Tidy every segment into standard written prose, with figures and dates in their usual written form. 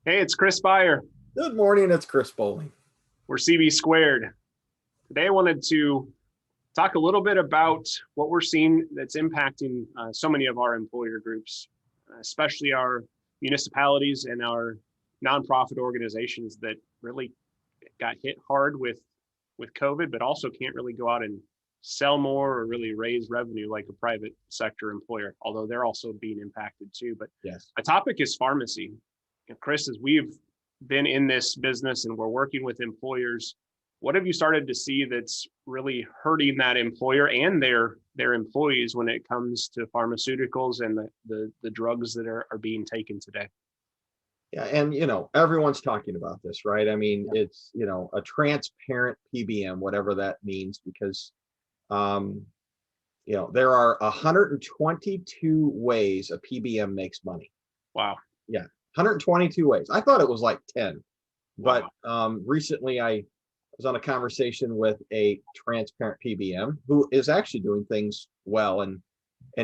Hey, it's Chris Beyer. Good morning, it's Chris Bowling. We're CB Squared. Today, I wanted to talk a little bit about what we're seeing that's impacting so many of our employer groups, especially our municipalities and our nonprofit organizations that really got hit hard with COVID, but also can't really go out and sell more or really raise revenue like a private sector employer, although they're also being impacted too. But Yes. a topic is pharmacy. And Chris, as we've been in this business and we're working with employers, what have you started to see that's really hurting that employer and their employees when it comes to pharmaceuticals and the drugs that are being taken today? Yeah, and everyone's talking about this, right? I mean, Yeah. it's a transparent PBM, whatever that means, because um, there are 122 ways a PBM makes money. Wow. Yeah, 122 ways. I thought it was like 10, but Wow. recently I was on a conversation with a transparent PBM who is actually doing things well, and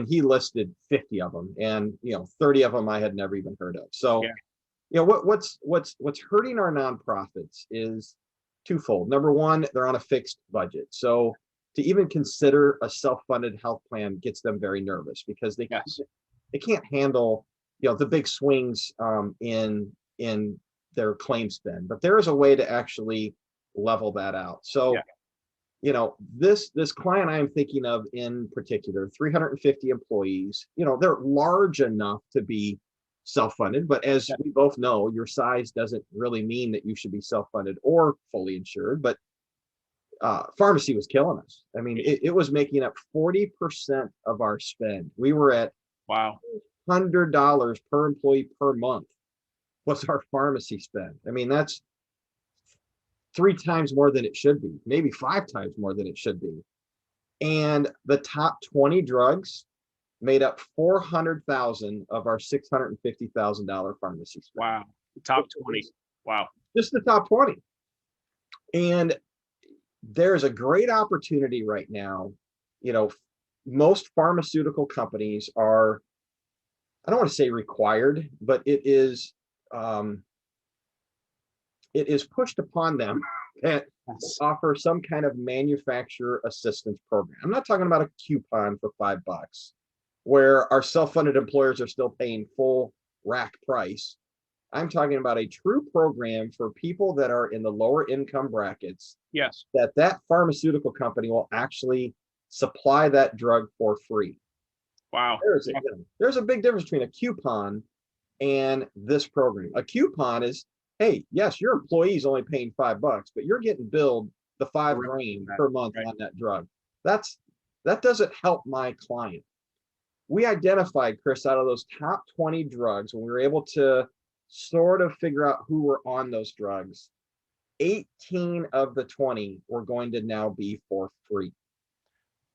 he listed 50 of them, and 30 of them I had never even heard of. So Yeah. what's hurting our nonprofits is twofold. Number one, they're on a fixed budget, so to even consider a self-funded health plan gets them very nervous because Yes. they can't handle the big swings in their claim spend. But there is a way to actually level that out. So Yeah. this client I'm thinking of in particular, 350 employees, they're large enough to be self-funded, but as Yeah. we both know, your size doesn't really mean that you should be self-funded or fully insured. But pharmacy was killing us. I mean, it was making up 40% of our spend. We were at Wow. $100 per employee per month was our pharmacy spend. I mean, that's 3 times more than it should be, maybe 5 times more than it should be. And the top 20 drugs made up 400,000 of our $650,000 pharmacy spend. Wow. Top 20. Wow. Just the top 20. And there's a great opportunity right now. Most pharmaceutical companies are, I don't want to say required, but it is pushed upon them to Yes. offer some kind of manufacturer assistance program. I'm not talking about a coupon for $5 where our self-funded employers are still paying full rack price. I'm talking about a true program for people that are in the lower income brackets, Yes. that pharmaceutical company will actually supply that drug for free. Wow. There's a big difference between a coupon and this program. A coupon is, hey, yes, your employee is only paying $5, but you're getting billed the $5,000 per month Right. on that drug. That doesn't help my client. We identified, Chris, out of those top 20 drugs, when we were able to sort of figure out who were on those drugs, 18 of the 20 were going to now be for free.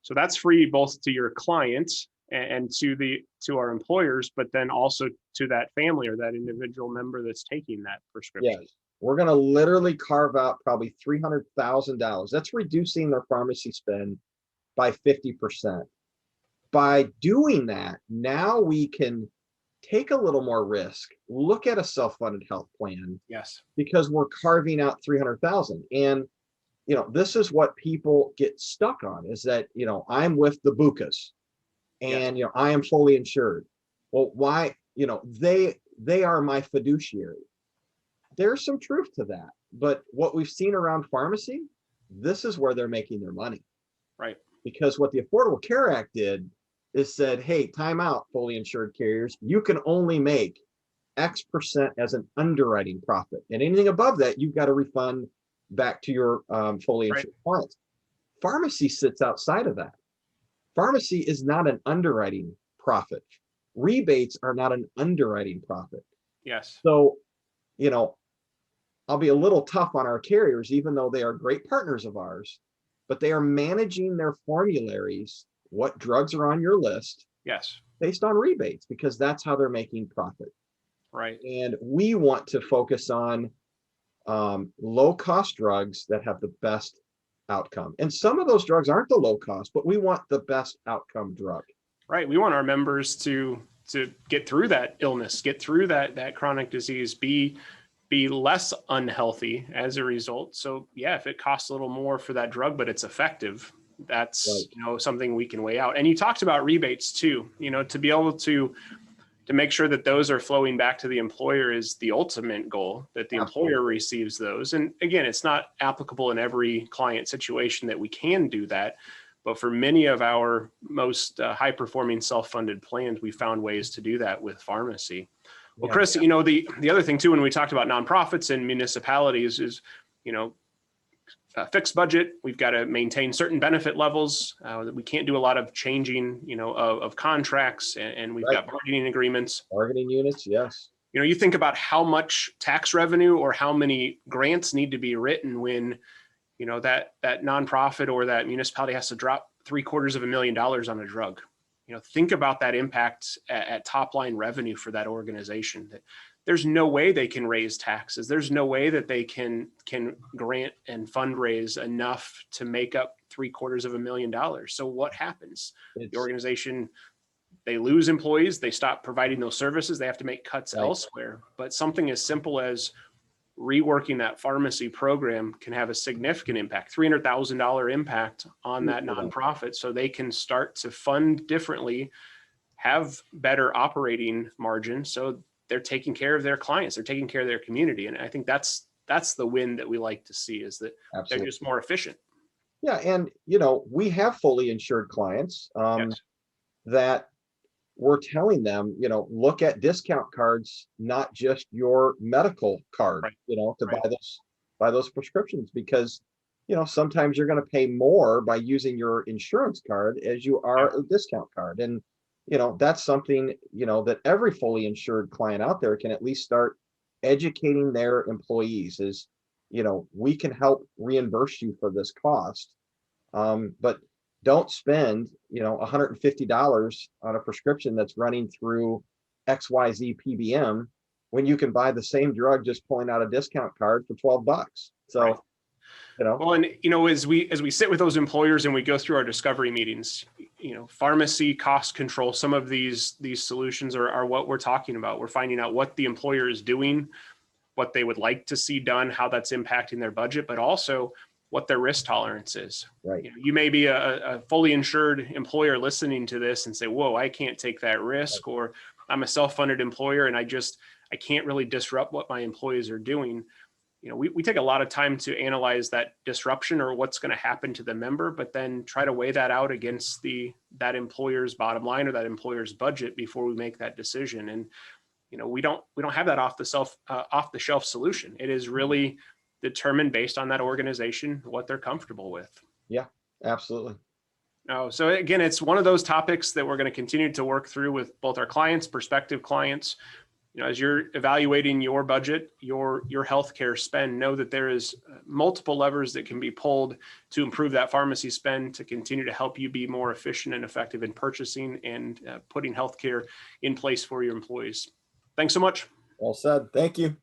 So that's free both to your clients and to our employers, but then also to that family or that individual member that's taking that prescription. Yes, we're going to literally carve out probably $300,000. That's reducing their pharmacy spend by 50%. By doing that, now we can take a little more risk, look at a self-funded health plan, Yes. because we're carving out 300,000. And this is what people get stuck on, is that I'm with the Bucas, and Yes. I am fully insured. Well, why? They are my fiduciary. There's some truth to that, but what we've seen around pharmacy, this is where they're making their money. Right. Because what the Affordable Care Act did is said, hey, time out, fully insured carriers, you can only make X% as an underwriting profit, and anything above that you've got to refund back to your fully insured clients. Pharmacy sits outside of that. Pharmacy is not an underwriting profit. Rebates are not an underwriting profit. Yes. So I'll be a little tough on our carriers, even though they are great partners of ours, but they are managing their formularies, what drugs are on your list, Yes. based on rebates, because that's how they're making profit. Right. And we want to focus on low cost drugs that have the best outcome. And some of those drugs aren't the low cost, but we want the best outcome drug. Right. We want our members to get through that illness, get through that chronic disease, be less unhealthy as a result. So yeah, if it costs a little more for that drug, but it's effective, that's Right. something we can weigh out. And you talked about rebates too. To be able to make sure that those are flowing back to the employer is the ultimate goal, that the Absolutely. employer receives those. And again, it's not applicable in every client situation that we can do that. But for many of our most high performing self-funded plans, we found ways to do that with pharmacy. Well, Yeah. Chris, the other thing too, when we talked about nonprofits and municipalities is, fixed budget. We've got to maintain certain benefit levels. We can't do a lot of changing, of contracts, and we've got bargaining agreements. Bargaining units, yes. You think about how much tax revenue or how many grants need to be written when, that nonprofit or that municipality has to drop $750,000 on a drug. Think about that impact at top line revenue for that organization. That there's no way they can raise taxes. There's no way that they can grant and fundraise enough to make up $750,000. So what happens? The organization, they lose employees, they stop providing those services, they have to make cuts elsewhere. But something as simple as reworking that pharmacy program can have a significant impact, $300,000 impact on that nonprofit, so they can start to fund differently, have better operating margin. So they're taking care of their clients, they're taking care of their community. And I think that's the win that we like to see, is that they're just more efficient. Yeah. And, we have fully insured clients Yes. that we're telling them, look at discount cards, not just your medical card, to buy those prescriptions, because, sometimes you're going to pay more by using your insurance card as you are a discount card. And, that's something, that every fully insured client out there can at least start educating their employees is, we can help reimburse you for this cost. But don't spend, $150 on a prescription that's running through XYZ PBM when you can buy the same drug just pulling out a discount card for $12. So, Well, and as we sit with those employers and we go through our discovery meetings, pharmacy cost control, some of these solutions are what we're talking about. We're finding out what the employer is doing, what they would like to see done, how that's impacting their budget, but also what their risk tolerance is. Right. You may be a fully insured employer listening to this and say, whoa, I can't take that risk. Or I'm a self-funded employer and I can't really disrupt what my employees are doing. We take a lot of time to analyze that disruption or what's going to happen to the member, but then try to weigh that out against that employer's bottom line or that employer's budget before we make that decision. And, we don't have that off the shelf solution. It is really determined based on that organization, what they're comfortable with. Yeah, absolutely. So again, it's one of those topics that we're going to continue to work through with both our clients, prospective clients. As you're evaluating your budget, your healthcare spend, know that there is multiple levers that can be pulled to improve that pharmacy spend, to continue to help you be more efficient and effective in purchasing and putting healthcare in place for your employees. Thanks so much. Well said. Thank you.